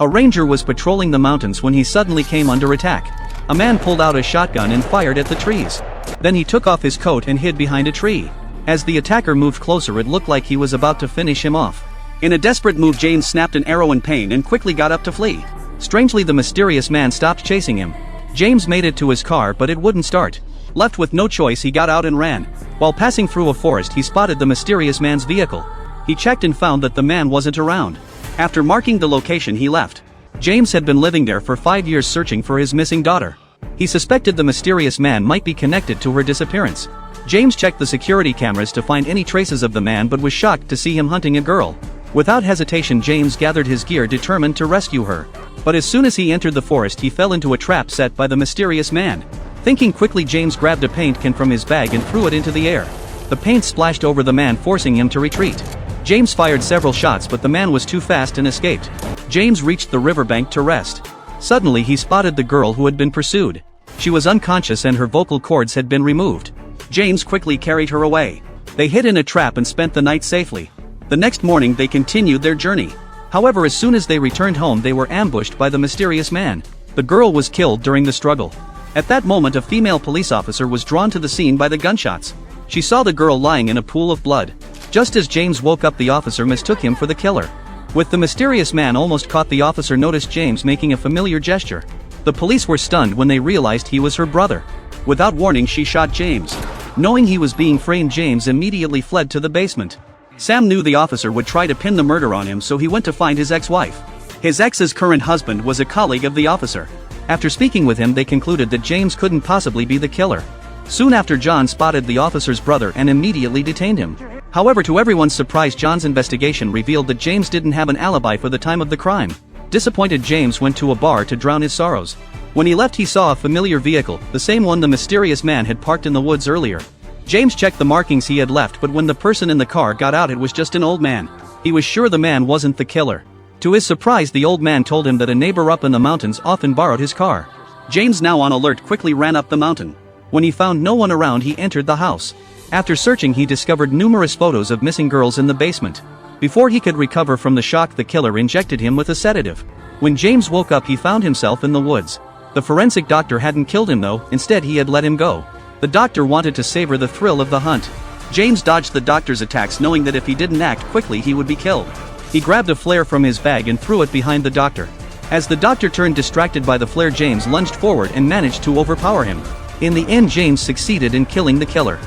A ranger was patrolling the mountains when he suddenly came under attack. A man pulled out a shotgun and fired at the trees. Then he took off his coat and hid behind a tree. As the attacker moved closer, it looked like he was about to finish him off. In a desperate move, James snapped an arrow in pain and quickly got up to flee. Strangely, the mysterious man stopped chasing him. James made it to his car, but it wouldn't start. Left with no choice, he got out and ran. While passing through a forest, he spotted the mysterious man's vehicle. He checked and found that the man wasn't around. After marking the location, he left. James had been living there for 5 years searching for his missing daughter. He suspected the mysterious man might be connected to her disappearance. James checked the security cameras to find any traces of the man, but was shocked to see him hunting a girl. Without hesitation, James gathered his gear, determined to rescue her. But as soon as he entered the forest, he fell into a trap set by the mysterious man. Thinking quickly, James grabbed a paint can from his bag and threw it into the air. The paint splashed over the man, forcing him to retreat. James fired several shots, but the man was too fast and escaped. James reached the riverbank to rest. Suddenly, he spotted the girl who had been pursued. She was unconscious and her vocal cords had been removed. James quickly carried her away. They hid in a trap and spent the night safely. The next morning, they continued their journey. However, as soon as they returned home, they were ambushed by the mysterious man. The girl was killed during the struggle. At that moment, a female police officer was drawn to the scene by the gunshots. She saw the girl lying in a pool of blood. Just as James woke up, the officer mistook him for the killer. With the mysterious man almost caught, the officer noticed James making a familiar gesture. The police were stunned when they realized he was her brother. Without warning, she shot James. Knowing he was being framed, James immediately fled to the basement. Sam knew the officer would try to pin the murder on him, so he went to find his ex-wife. His ex's current husband was a colleague of the officer. After speaking with him, they concluded that James couldn't possibly be the killer. Soon after, John spotted the officer's brother and immediately detained him. However, to everyone's surprise, John's investigation revealed that James didn't have an alibi for the time of the crime. Disappointed, James went to a bar to drown his sorrows. When he left, he saw a familiar vehicle, the same one the mysterious man had parked in the woods earlier. James checked the markings he had left, but when the person in the car got out, it was just an old man. He was sure the man wasn't the killer. To his surprise, the old man told him that a neighbor up in the mountains often borrowed his car. James, now on alert, quickly ran up the mountain. When he found no one around, he entered the house. After searching, he discovered numerous photos of missing girls in the basement. Before he could recover from the shock, the killer injected him with a sedative. When James woke up, he found himself in the woods. The forensic doctor hadn't killed him though, instead he had let him go. The doctor wanted to savor the thrill of the hunt. James dodged the doctor's attacks, knowing that if he didn't act quickly, he would be killed. He grabbed a flare from his bag and threw it behind the doctor. As the doctor turned distracted by the flare, James lunged forward and managed to overpower him. In the end, James succeeded in killing the killer.